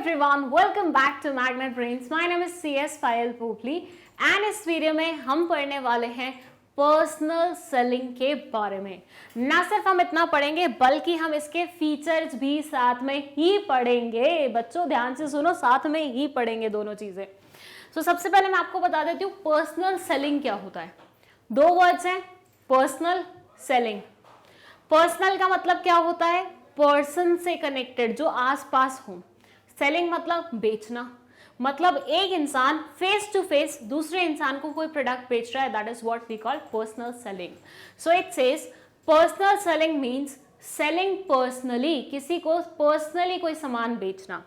everyone, welcome back to Magnet Brains. My name is CS Fayal Popli and इस video में हम पढ़ने वाले हैं पर्सनल सेलिंग के बारे में। ना सिर्फ हम इतना पढ़ेंगे बल्कि हम इसके फीचर्स भी साथ में ही पढ़ेंगे। बच्चों ध्यान से सुनो, साथ में ही पढ़ेंगे दोनों चीजें। तो सबसे पहले मैं आपको बता देती हूँ पर्सनल सेलिंग क्या होता है। दो वर्ड्स हैं, पर्सनल, सेलिंग। पर्सनल का मतलब क्या होता है? पर्सन से कनेक्टेड, जो आसपास हो। सेलिंग मतलब बेचना, मतलब एक इंसान फेस टू फेस दूसरे इंसान को कोई प्रोडक्ट बेच रहा है, that is what we call personal selling. So it says personal selling means selling personally, किसी को पर्सनली कोई सामान बेचना।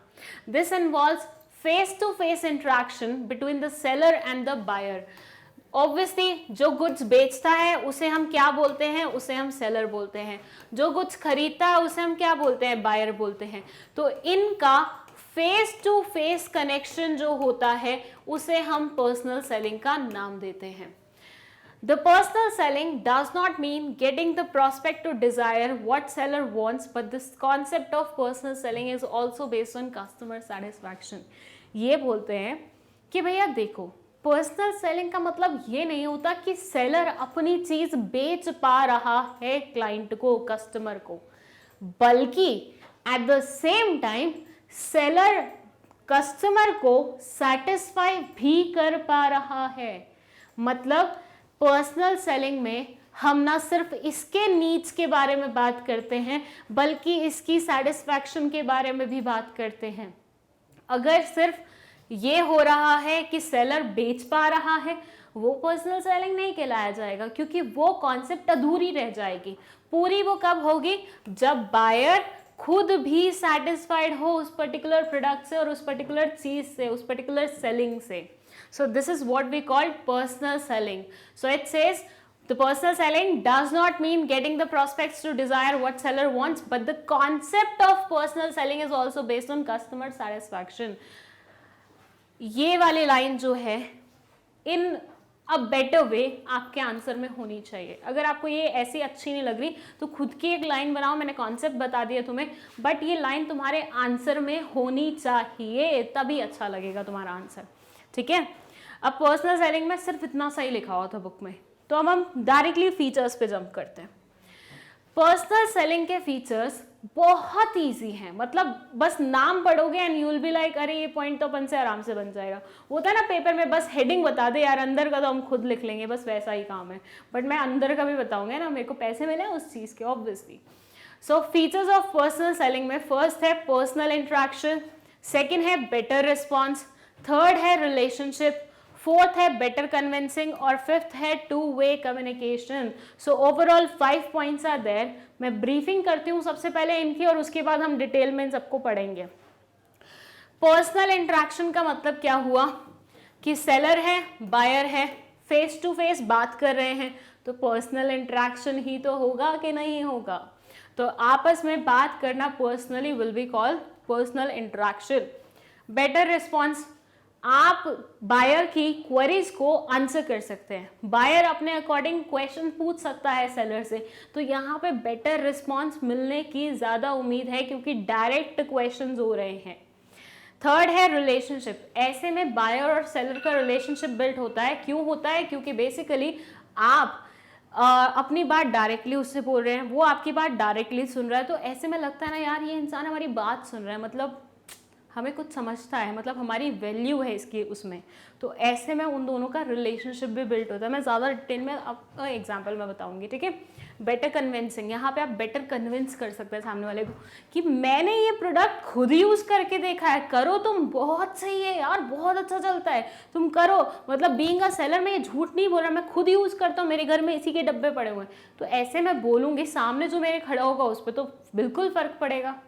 This involves face to face interaction between the seller and the buyer. Obviously जो गुड्स बेचता है उसे हम क्या बोलते हैं? उसे हम सेलर बोलते हैं। जो गुड्स खरीदता है उसे हम क्या बोलते हैं? बायर बोलते हैं। तो इनका फेस टू फेस कनेक्शन जो होता है उसे हम पर्सनल सेलिंग का नाम देते हैं। The personal selling does not mean getting the prospect to desire what seller wants, but this concept of personal selling is also based on customer satisfaction. ये बोलते हैं कि भैया देखो, पर्सनल सेलिंग का मतलब ये नहीं होता कि सेलर अपनी चीज बेच पा रहा है क्लाइंट को, कस्टमर को, बल्कि at the same time seller customer को सेटिस्फाई भी कर पा रहा है। मतलब पर्सनल सेलिंग में हम ना सिर्फ इसके नीड्स के बारे में बात करते हैं बल्कि इसकी सेटिस्फैक्शन के बारे में भी बात करते हैं। अगर सिर्फ ये हो रहा है कि सेलर बेच पा रहा है, वो पर्सनल सेलिंग नहीं कहलाया जाएगा, क्योंकि वो कॉन्सेप्ट अधूरी रह जाएगी। पूरी वो कब होगी? जब बायर खुद भी सेटिस्फाइड हो उस पर्टिकुलर प्रोडक्ट से और उस पर्टिकुलर चीज से, उस पर्टिकुलर सेलिंग से। So this is what we call personal selling. So it says the personal selling does not mean getting the prospects to desire what seller wants, but the concept of personal selling is also based on customer satisfaction. ये वाली line जो है इन a better way आपके answer में होनी चाहिए। अगर आपको ये ऐसी अच्छी नहीं लग रही तो खुद की एक लाइन बनाओ, मैंने कॉन्सेप्ट बता दिया तुम्हें, बट ये लाइन तुम्हारे आंसर में होनी चाहिए, तभी अच्छा लगेगा तुम्हारा आंसर। ठीक है, अब पर्सनल सेलिंग में सिर्फ इतना सही लिखा हुआ था बुक में, तो अब हम डायरेक्टली फीचर्स पे जंप करते हैं। पर्सनल सेलिंग के फीचर्स बहुत इजी हैं, मतलब बस नाम पढ़ोगे and you will be like अरे ये पॉइंट तो अपन से आराम से बन जाएगा। होता है ना पेपर में बस हेडिंग बता दे यार, अंदर का तो हम खुद लिख लेंगे, बस वैसा ही काम है। बट मैं अंदर का भी बताऊंगा ना, मेरे को पैसे मिले उस चीज के, obviously. So features of personal selling में फर्स्ट है पर्सनल इंटरेक्शन, सेकेंड है बेटर रिस्पॉन्स, थर्ड है रिलेशनशिप, फोर्थ है बेटर कन्विंसिंग और फिफ्थ है two way communication. So overall 5 points are there. मैं ब्रीफिंग करती हूँ सबसे पहले इनकी और उसके बाद हम डिटेल में इन सबको पढ़ेंगे। पर्सनल इंटरेक्शन का मतलब क्या हुआ कि सेलर है, बायर है, फेस टू फेस बात कर रहे हैं, तो पर्सनल इंटरेक्शन ही तो होगा कि नहीं होगा? तो आपस में बात करना personally will be called personal interaction. Better response, आप बायर की क्वेरीज को आंसर कर सकते हैं, बायर अपने अकॉर्डिंग क्वेश्चन पूछ सकता है सेलर से, तो यहाँ पे बेटर रिस्पॉन्स मिलने की ज्यादा उम्मीद है क्योंकि डायरेक्ट क्वेश्चंस हो रहे हैं। थर्ड है रिलेशनशिप, ऐसे में बायर और सेलर का रिलेशनशिप बिल्ड होता है। क्यों होता है? क्योंकि बेसिकली आप अपनी बात डायरेक्टली उससे बोल रहे हैं, वो आपकी बात डायरेक्टली सुन रहा है, तो ऐसे में लगता है ना यार ये इंसान हमारी बात सुन रहा है, मतलब हमें कुछ समझता है, मतलब हमारी वैल्यू है इसकी उसमें। तो ऐसे में उन दोनों का रिलेशनशिप भी बिल्ड होता है। मैं ज़्यादा डिटेल में अब एग्जांपल में बताऊंगी, ठीक है। बेटर कन्विंसिंग, यहाँ पे आप बेटर कन्विंस कर सकते हैं सामने वाले को कि मैंने ये प्रोडक्ट खुद यूज़ करके देखा है, करो तुम, बहुत सही है यार, बहुत अच्छा चलता है, तुम करो। मतलब बीइंग अ सेलर में ये झूठ नहीं बोल रहा, मैं खुद यूज़ करता हूँ, मेरे घर में इसी के डब्बे पड़े हुए हैं। तो ऐसे मैं बोलूँगी, सामने जो मेरे खड़ा होगा उस पर तो बिल्कुल फ़र्क पड़ेगा।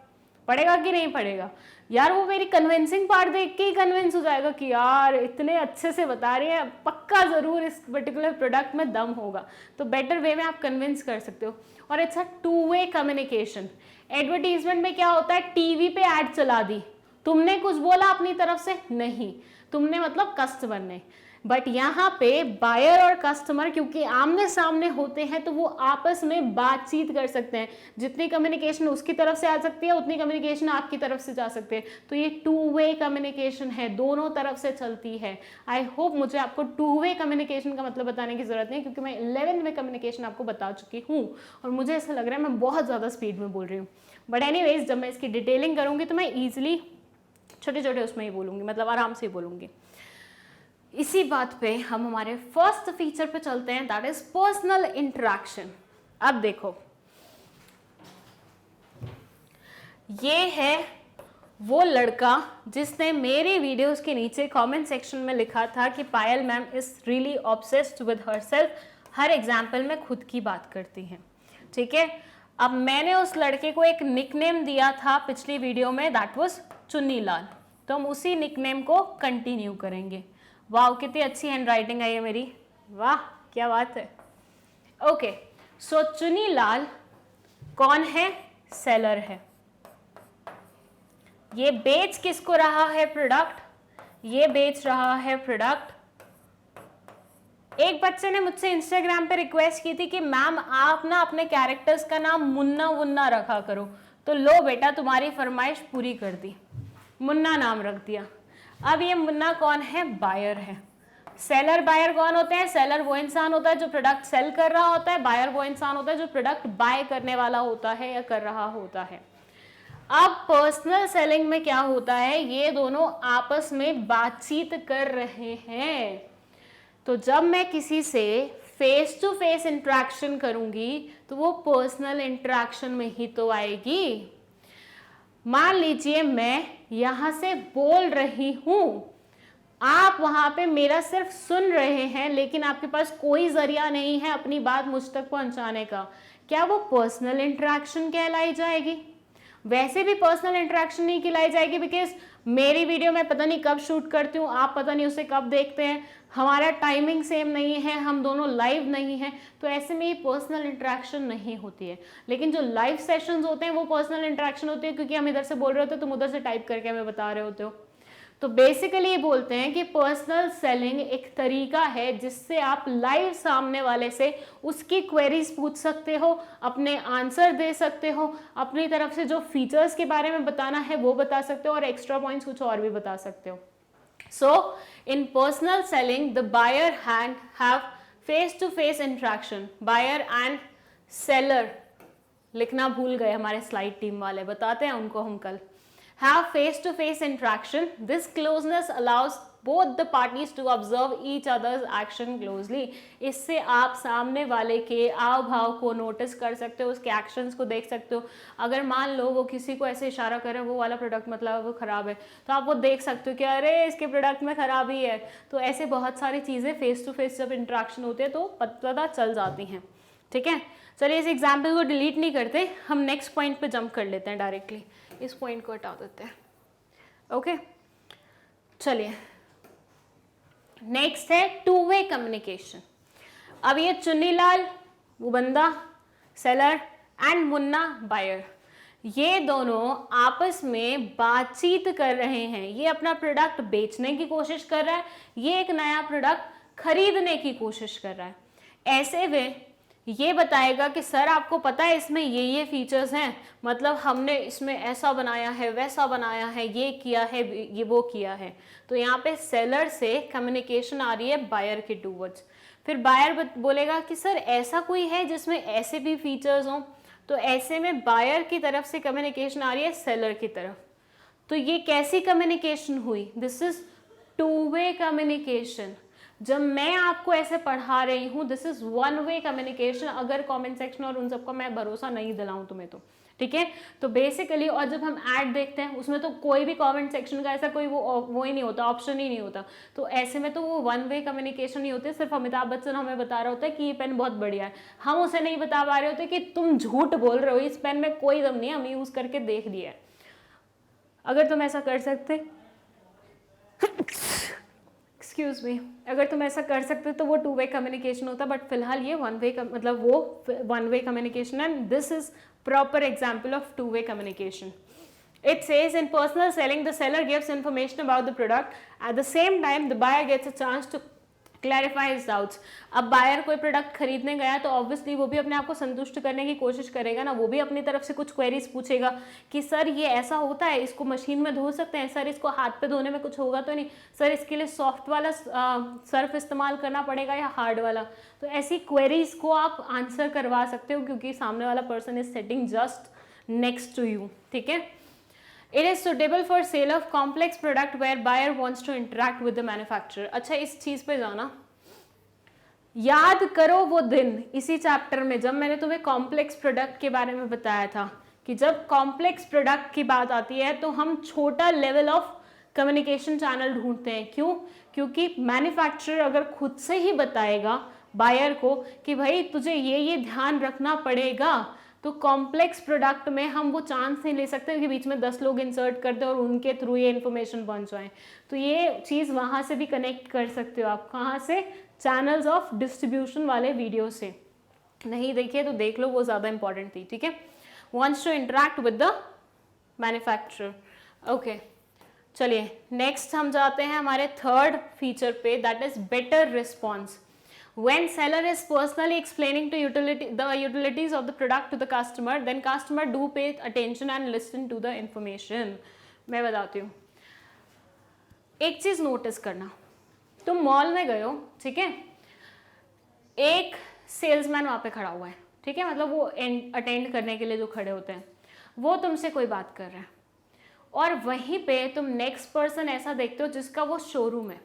पड़ेगा कि नहीं पड़ेगा? यार वो मेरी कन्विंसिंग पार्ट देख के ही कन्विंस हो जाएगा कि यार इतने अच्छे से बता रही है, पक्का ज़रूर इस पर्टिकुलर प्रोडक्ट में दम होगा। तो बेटर वे में आप कन्विंस कर सकते हो। और it's a to way communication. Advertisement में क्या होता है? टीवी पे ऐड चला दी, तुमने कुछ बोला अपनी तरफ से नहीं, तुमने मतलब कस्टमर ने। बट यहाँ पे बायर और कस्टमर क्योंकि आमने सामने होते हैं तो वो आपस में बातचीत कर सकते हैं, जितनी कम्युनिकेशन उसकी तरफ से आ सकती है उतनी कम्युनिकेशन आपकी तरफ से जा सकती है। तो ये टू वे कम्युनिकेशन है, दोनों तरफ से चलती है। आई होप मुझे आपको टू वे कम्युनिकेशन का मतलब बताने की जरूरत नहीं, क्योंकि मैं 11 वे कम्युनिकेशन आपको बता चुकी हूँ और मुझे ऐसा लग रहा है मैं बहुत ज़्यादा स्पीड में बोल रही हूँ। बट एनीवेज जब मैं इसकी डिटेलिंग करूँगी तो मैं ईजिली छोटे छोटे उसमें ही बोलूँगी, मतलब आराम से ही बोलूँगी। इसी बात पे हम हमारे फर्स्ट फीचर पे चलते हैं, दैट इज पर्सनल इंटरेक्शन। अब देखो, ये है वो लड़का जिसने मेरे वीडियोस के नीचे कमेंट सेक्शन में लिखा था कि Payal ma'am is really obsessed with herself, हर एग्जाम्पल में खुद की बात करती हैं। ठीक है, अब मैंने उस लड़के को एक निकनेम दिया था पिछली वीडियो में, दैट वाज चुन्नी लाल। तो हम उसी निकनेम को कंटिन्यू करेंगे। वाह, कितनी अच्छी हैंड राइटिंग है ये मेरी, वाह क्या बात है। ओके, सो चुन्नी लाल कौन है? सेलर है। ये बेच किसको रहा है प्रोडक्ट? ये बेच रहा है प्रोडक्ट। एक बच्चे ने मुझसे इंस्टाग्राम पे रिक्वेस्ट की थी कि मैम आप ना अपने कैरेक्टर्स का नाम मुन्ना वुन्ना रखा करो, तो लो बेटा तुम्हारी फरमाइश पूरी कर दी, मुन्ना नाम रख दिया। अब ये मुन्ना कौन है? बायर है। सेलर बायर कौन होते हैं? सेलर वो इंसान होता है जो प्रोडक्ट सेल कर रहा होता है, बायर वो इंसान होता है जो प्रोडक्ट बाय करने वाला होता है या कर रहा होता है। अब पर्सनल सेलिंग में क्या होता है? ये दोनों आपस में बातचीत कर रहे हैं। तो जब मैं किसी से फेस टू फेस इंटरेक्शन करूंगी तो वो पर्सनल इंटरेक्शन में ही तो आएगी। मान लीजिए मैं यहां से बोल रही हूं, आप वहां पे मेरा सिर्फ सुन रहे हैं, लेकिन आपके पास कोई जरिया नहीं है अपनी बात मुझ तक पहुंचाने का, क्या वो पर्सनल इंटरेक्शन कहलाई जाएगी? वैसे भी पर्सनल इंटरेक्शन नहीं कहलाई जाएगी, बिकॉज मेरी वीडियो मैं पता नहीं कब शूट करती हूँ, आप पता नहीं उसे कब देखते हैं, हमारा टाइमिंग सेम नहीं है, हम दोनों लाइव नहीं हैं, तो ऐसे में ये पर्सनल इंटरेक्शन नहीं होती है। लेकिन जो लाइव सेशंस होते हैं वो पर्सनल इंटरेक्शन होती है, क्योंकि हम इधर से बोल रहे होते हो, तुम उधर से टाइप करके हमें बता रहे होते हो। तो बेसिकली ये बोलते हैं कि पर्सनल सेलिंग एक तरीका है जिससे आप लाइव सामने वाले से उसकी क्वेरीज पूछ सकते हो, अपने आंसर दे सकते हो, अपनी तरफ से जो फीचर्स के बारे में बताना है वो बता सकते हो, और एक्स्ट्रा पॉइंट्स कुछ और भी बता सकते हो। So in personal selling, the buyer and have face-to-face interaction. Buyer and seller लिखना भूल गए हमारे स्लाइड टीम वाले, बताते हैं उनको हम कल। Have face-to-face interaction. This closeness allows both the parties to observe each other's action closely. इससे आप सामने वाले के आव भाव को नोटिस कर सकते हो, उसके एक्शंस को देख सकते हो। अगर मान लो वो किसी को ऐसे इशारा करे वो वाला प्रोडक्ट मतलब वो खराब है, तो आप वो देख सकते हो कि अरे इसके प्रोडक्ट में खराबी है। तो ऐसे बहुत सारी चीज़ें फेस टू फेस जब इंट्रैक्शन होती है तो पता चल जाती हैं। ठीक है, चलिए इस एग्जाम्पल को डिलीट नहीं करते, हम नेक्स्ट पॉइंट पे जंप कर लेते हैं डायरेक्टली। इस पॉइंट को हटा देते हैं। ओके, चलिए नेक्स्ट है टू वे कम्युनिकेशन। अब ये चुन्नी लाल वो बंदा सेलर एंड मुन्ना बायर, ये दोनों आपस में बातचीत कर रहे हैं। ये अपना प्रोडक्ट बेचने की कोशिश कर रहा है, ये एक नया प्रोडक्ट खरीदने की कोशिश कर रहा है। ऐसे वे ये बताएगा कि सर आपको पता है इसमें ये फीचर्स हैं, मतलब हमने इसमें ऐसा बनाया है, वैसा बनाया है, ये किया है, ये वो किया है। तो यहाँ पे सेलर से कम्युनिकेशन आ रही है बायर के टूवर्ड्स। फिर बायर बोलेगा कि सर ऐसा कोई है जिसमें ऐसे भी फीचर्स हों, तो ऐसे में बायर की तरफ से कम्युनिकेशन आ रही है सेलर की तरफ। तो ये कैसी कम्युनिकेशन हुई? This is to way communication. जब मैं आपको ऐसे पढ़ा रही हूँ this is one way communication, अगर कमेंट सेक्शन और उन सबका मैं भरोसा नहीं दिलाऊं तुम्हें तो। ठीक है, तो बेसिकली और जब हम ऐड देखते हैं उसमें तो कोई भी कमेंट सेक्शन का ऐसा कोई वो ही नहीं होता, ऑप्शन ही नहीं होता। तो ऐसे में तो वो वन वे कम्युनिकेशन ही होते हैं। सिर्फ अमिताभ बच्चन हमें बता रहा होता है कि ये पेन बहुत बढ़िया है, हम उसे नहीं बता पा रहे होते कि तुम झूठ बोल रहे हो, इस पेन में कोई दम नहीं है, हम यूज करके देख लिया है। अगर तुम ऐसा कर सकते एक्सक्यूज मी, अगर तुम ऐसा कर सकते तो वो टू वे कम्युनिकेशन होता, बट फिलहाल ये वन वे मतलब वो one way communication, and this is proper example of two-way communication. It says in personal selling, the seller gives information about the product. At the same time, the buyer gets a chance to clarifies doubts. अब buyer कोई product खरीदने गया तो obviously वो भी अपने आप को संतुष्ट करने की कोशिश करेगा ना, वो भी अपनी तरफ से कुछ क्वेरीज पूछेगा कि सर ये ऐसा होता है, इसको मशीन में धो सकते हैं, सर इसको हाथ पे धोने में कुछ होगा तो नहीं, सर इसके लिए सॉफ्ट वाला सर्फ इस्तेमाल करना पड़ेगा या हार्ड वाला। तो ऐसी क्वेरीज को आप आंसर करवा सकते हो क्योंकि सामने वाला person is sitting just next to you, ठीक है। It is suitable for sale of complex product where buyer wants to interact with the manufacturer। अच्छा, इस चीज पे जाना, याद करो वो दिन इसी चैप्टर में जब मैंने तुम्हें कॉम्प्लेक्स प्रोडक्ट के बारे में बताया था कि जब कॉम्प्लेक्स प्रोडक्ट की बात आती है तो हम छोटा लेवल ऑफ कम्युनिकेशन चैनल ढूंढते हैं। क्यों? क्योंकि मैन्युफैक्चरर अगर खुद से ही बताएगा बायर को कि भाई तुझे ये ध्यान रखना पड़ेगा, तो कॉम्प्लेक्स प्रोडक्ट में हम वो चांस नहीं ले सकते कि बीच में 10 लोग इंसर्ट कर दें और उनके थ्रू ये इन्फॉर्मेशन पहुंच जाए। तो ये चीज़ वहाँ से भी कनेक्ट कर सकते हो आप। कहाँ से? चैनल्स ऑफ डिस्ट्रीब्यूशन वाले वीडियो से। नहीं देखिए तो देख लो, वो ज़्यादा इंपॉर्टेंट थी, ठीक है। Wants to interact with the manufacturer. Okay, चलिए नेक्स्ट हम जाते हैं हमारे थर्ड फीचर पे, that is better response. When seller is personally explaining to the utilities of the product to the customer, then customer do pay attention and listen to the information। मैं बताती हूँ, एक चीज नोटिस करना, तुम mall में गए हो, ठीक है, एक सेल्समैन वहां पे खड़ा हुआ है, ठीक है, मतलब वो अटेंड करने के लिए जो खड़े होते हैं, वो तुमसे कोई बात कर रहा है, और वहीं पे तुम नेक्स्ट पर्सन ऐसा देखते हो जिसका वो शोरूम है,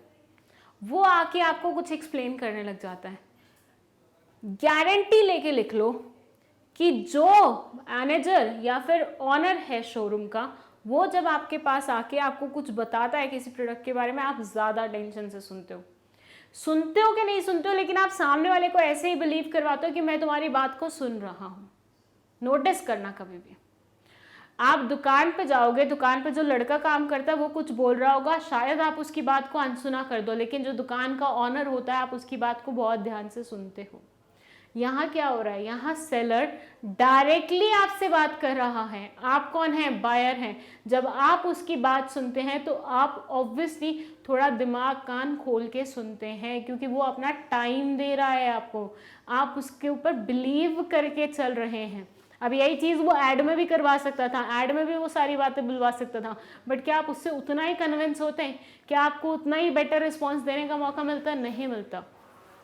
वो आके आपको कुछ एक्सप्लेन करने लग जाता है। गारंटी लेके लिख लो कि जो मैनेजर या फिर ऑनर है शोरूम का, वो जब आपके पास आके आपको कुछ बताता है किसी प्रोडक्ट के बारे में, आप ज़्यादा टेंशन से सुनते हो कि नहीं सुनते हो, लेकिन आप सामने वाले को ऐसे ही बिलीव करवाते हो कि मैं तुम्हारी बात को सुन रहा हूँ। नोटिस करना, कभी भी आप दुकान पे जाओगे, दुकान पे जो लड़का काम करता है वो कुछ बोल रहा होगा, शायद आप उसकी बात को अनसुना कर दो, लेकिन जो दुकान का ऑनर होता है आप उसकी बात को बहुत ध्यान से सुनते हो। यहाँ क्या हो रहा है? यहाँ सेलर डायरेक्टली आपसे बात कर रहा है, आप कौन है? बायर हैं। जब आप उसकी बात सुनते हैं तो आप ऑब्वियसली थोड़ा दिमाग कान खोल के सुनते हैं, क्योंकि वो अपना टाइम दे रहा है आपको, आप उसके ऊपर बिलीव करके चल रहे हैं। अब यही चीज़ वो ऐड में भी करवा सकता था, ऐड में भी वो सारी बातें बुलवा सकता था, बट क्या आप उससे उतना ही कन्विंस होते हैं? क्या आपको उतना ही बेटर रिस्पॉन्स देने का मौका मिलता है? नहीं मिलता।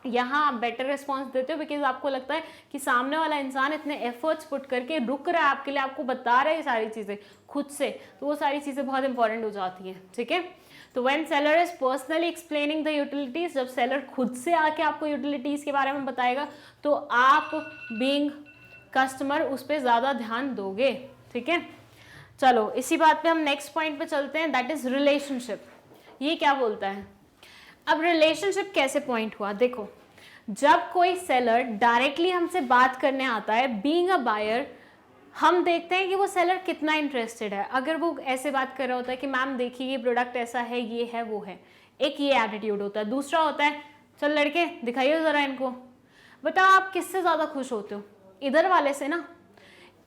यहाँ आप बेटर रिस्पॉन्स देते हो बिकॉज आपको लगता है कि सामने वाला इंसान इतने एफर्ट्स पुट करके रुक रहा है आपके लिए, आपको बता रहा है ये सारी चीज़ें खुद से, तो वो सारी चीज़ें बहुत इंपॉर्टेंट हो जाती हैं, ठीक है। तो when seller is personally explaining the utilities, जब सेलर खुद से आके आपको यूटिलिटीज़ के बारे में बताएगा तो आप बीइंग कस्टमर उस पर ज़्यादा ध्यान दोगे, ठीक है। चलो इसी बात पे हम नेक्स्ट पॉइंट पे चलते हैं, दैट इज रिलेशनशिप। ये क्या बोलता है? अब रिलेशनशिप कैसे पॉइंट हुआ? देखो, जब कोई सेलर डायरेक्टली हमसे बात करने आता है, बीइंग अ बायर, हम देखते हैं कि वो सेलर कितना इंटरेस्टेड है। अगर वो ऐसे बात कर रहा होता है कि मैम देखिए ये प्रोडक्ट ऐसा है, ये है, वो है, एक ये एटीट्यूड होता है। दूसरा होता है, चल लड़के दिखाइए ज़रा इनको, बताओ आप किससे ज़्यादा खुश होते हो? इधर वाले से ना।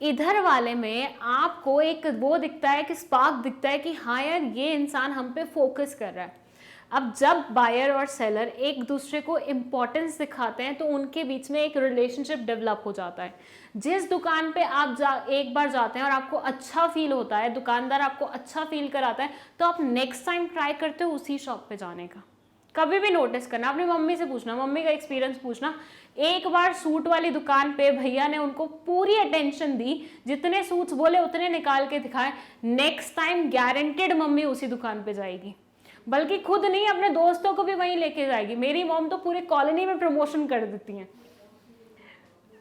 इधर वाले में आपको एक वो दिखता है कि स्पार्क दिखता है कि हाँ यार ये इंसान हम पे फोकस कर रहा है। अब जब बायर और सेलर एक दूसरे को इम्पोर्टेंस दिखाते हैं तो उनके बीच में एक रिलेशनशिप डेवलप हो जाता है। जिस दुकान पे आप एक बार जाते हैं और आपको अच्छा फील होता है, दुकानदार आपको अच्छा फील कराता है, तो आप नेक्स्ट टाइम ट्राई करते हो उसी शॉप पे जाने का। कभी भी नोटिस करना, अपनी मम्मी से पूछना, मम्मी का एक्सपीरियंस पूछना। एक बार सूट वाली दुकान पे भैया ने उनको पूरी अटेंशन दी, जितने सूट्स बोले उतने निकाल के दिखाए, नेक्स्ट टाइम गारंटेड मम्मी उसी दुकान पे जाएगी, बल्कि खुद नहीं अपने दोस्तों को भी वहीं लेके जाएगी। मेरी मॉम तो पूरी कॉलोनी में प्रमोशन कर देती हैं।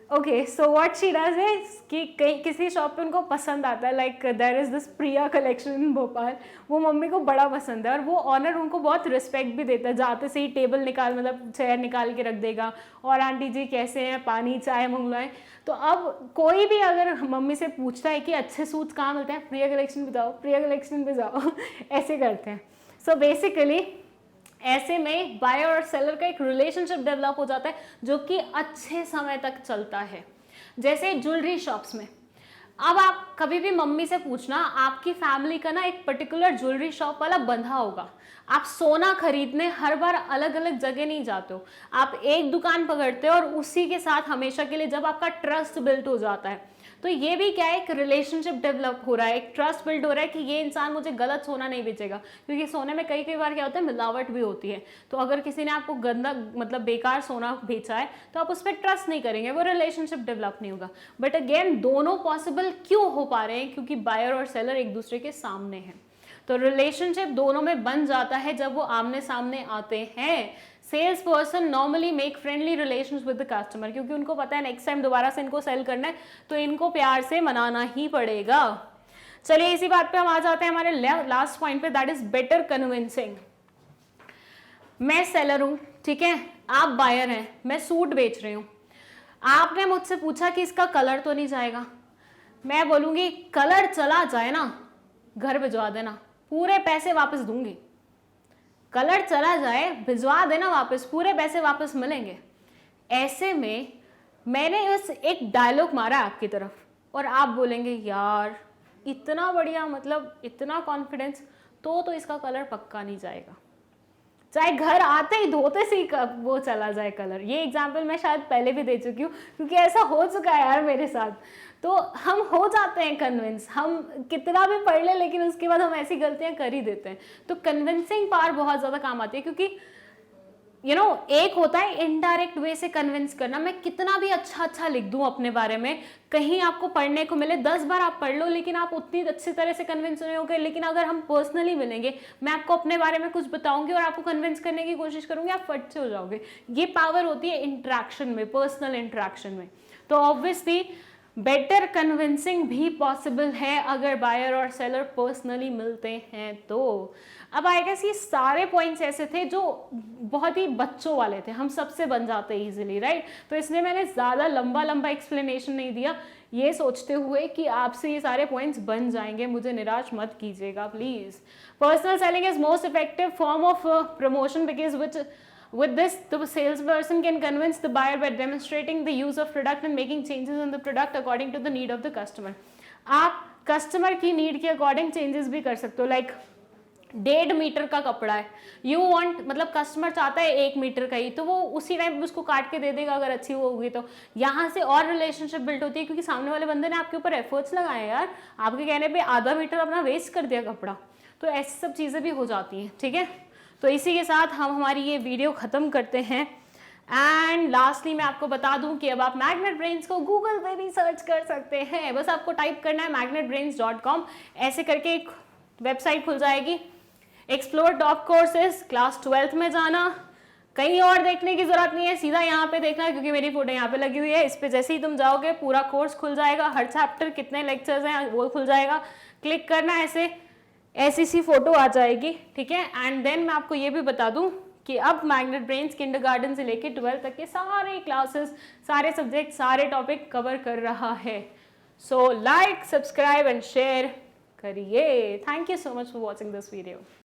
Okay, so what she does is कि कहीं किसी शॉप पे उनको पसंद आता है, like there is this Priya collection in Bhopal, वो मम्मी को बड़ा पसंद है और वो ऑनर उनको बहुत रिस्पेक्ट भी देता है। जाते से ही टेबल निकाल, मतलब चेयर निकाल के रख देगा, और आंटी जी कैसे हैं, पानी चाय मंगवाएं। तो अब कोई भी अगर मम्मी से पूछता है कि अच्छे सूट्स कहाँ मिलते हैं, प्रिया कलेक्शन पे जाओ, प्रिया कलेक्शन पे जाओ ऐसे करते हैं। सो बेसिकली ऐसे में बायर और सेलर का एक रिलेशनशिप डेवलप हो जाता है जो कि अच्छे समय तक चलता है। जैसे ज्वेलरी शॉप्स में अब आप कभी भी मम्मी से पूछना, आपकी फैमिली का ना एक पर्टिकुलर ज्वेलरी शॉप वाला बंधा होगा। आप सोना खरीदने हर बार अलग अलग जगह नहीं जाते हो, आप एक दुकान पकड़ते हो और उसी के साथ हमेशा के लिए जब आपका ट्रस्ट बिल्ड हो जाता है, तो ये भी क्या है, एक रिलेशनशिप डेवलप हो रहा है, एक ट्रस्ट बिल्ड हो रहा है कि ये इंसान मुझे गलत सोना नहीं बेचेगा। क्योंकि सोने में कई कई बार क्या होता है, मिलावट भी होती है। तो अगर किसी ने आपको गंदा मतलब बेकार सोना बेचा है तो आप उस पर ट्रस्ट नहीं करेंगे, वो रिलेशनशिप डेवलप नहीं होगा। बट अगेन दोनों पॉसिबल क्यों हो पा रहे हैं, क्योंकि बायर और सेलर एक दूसरे के सामने हैं। तो रिलेशनशिप दोनों में बन जाता है जब वो आमने सामने आते हैं। Sales person normally make friendly relations with the customer, क्योंकि उनको पता है नेक्स्ट टाइम दोबारा से इनको सेल करना है तो इनको प्यार से मनाना ही पड़ेगा। चलिए इसी बात पे हम आ जाते हैं हमारे लास्ट पॉइंट पे, दैट इज बेटर कन्विंसिंग। मैं सेलर हूं, ठीक है, आप बायर हैं, मैं सूट बेच रही हूं। आपने मुझसे पूछा कि इसका कलर तो नहीं जाएगा, मैं बोलूंगी कलर चला जाए ना घर भिजवा देना, पूरे पैसे वापस दूंगी। कलर चला जाए भिजवा देना वापस, पूरे पैसे वापस मिलेंगे। ऐसे में मैंने बस एक डायलॉग मारा आपकी तरफ और आप बोलेंगे यार इतना बढ़िया, मतलब इतना कॉन्फिडेंस, तो इसका कलर पक्का नहीं जाएगा, चाहे घर आते ही धोते से ही वो चला जाए कलर। ये एग्जाम्पल मैं शायद पहले भी दे चुकी हूँ क्योंकि ऐसा हो चुका है यार मेरे साथ। तो हम हो जाते हैं कन्विंस, हम कितना भी पढ़ ले लेकिन उसके बाद हम ऐसी गलतियां कर ही देते हैं। तो कन्विंसिंग पावर बहुत ज्यादा काम आती है, क्योंकि एक होता है इनडायरेक्ट वे से कन्विंस करना। मैं कितना भी अच्छा लिख दूं अपने बारे में, कहीं आपको पढ़ने को मिले, 10 बार आप पढ़ लो लेकिन आप उतनी अच्छी तरह से कन्विंस नहीं होगे। लेकिन अगर हम पर्सनली मिलेंगे, मैं आपको अपने बारे में कुछ बताऊंगी और आपको कन्विंस करने की कोशिश करूंगी, आप फट से हो जाओगे। ये पावर होती है इंटरेक्शन में, पर्सनल इंटरेक्शन में। तो ऑब्वियसली बेटर कन्विंसिंग भी पॉसिबल है अगर बायर और सेलर पर्सनली मिलते हैं तो। अब आई गेस ये सारे पॉइंट्स ऐसे थे जो बहुत ही बच्चों वाले थे, हम सबसे बन जाते हैं इजीली, राइट। तो इसलिए मैंने ज़्यादा लंबा एक्सप्लेनेशन नहीं दिया, ये सोचते हुए कि आपसे ये सारे पॉइंट्स बन जाएंगे। मुझे निराश मत कीजिएगा please. Personal selling is most effective form of promotion because with this, the salesperson can convince the buyer by demonstrating the use of product and making changes in the product according to the need of the customer. आप customer की need के according changes भी कर सकते हो। Like 1.5 metre का कपड़ा है, यू वांट, मतलब कस्टमर चाहता है 1 मीटर का ही, तो वो उसी टाइम उसको काट के दे देगा अगर अच्छी वो होगी तो। यहाँ से और रिलेशनशिप बिल्ड होती है क्योंकि सामने वाले बंदे ने आपके ऊपर एफर्ट्स लगाए यार, आपके कहने पे आधा मीटर अपना वेस्ट कर दिया कपड़ा। तो ऐसी सब चीज़ें भी हो जाती हैं, ठीक है। तो इसी के साथ हम हमारी ये वीडियो ख़त्म करते हैं। एंड लास्टली मैं आपको बता दूं कि अब आप मैग्नेट ब्रेन्स को गूगल पे भी सर्च कर सकते हैं। बस आपको टाइप करना है magnetbrains.com, ऐसे करके एक वेबसाइट खुल जाएगी। Explore top courses, class 12th में जाना, कहीं और देखने की जरूरत नहीं है, सीधा यहाँ पे देखना क्योंकि मेरी फोटो यहाँ पे लगी हुई है। इस पे जैसे ही तुम जाओगे पूरा कोर्स खुल जाएगा, हर चैप्टर कितने लेक्चर्स हैं वो खुल जाएगा। क्लिक करना, ऐसी सी फोटो आ जाएगी, ठीक है। एंड देन मैं आपको ये भी बता दूं कि अब मैग्नेट ब्रेन्स किंडरगार्टन से लेके 12th तक के सारे क्लासेस, सारे सब्जेक्ट, सारे टॉपिक कवर कर रहा है। So like, subscribe and share करिए। Thank you so much for watching this video.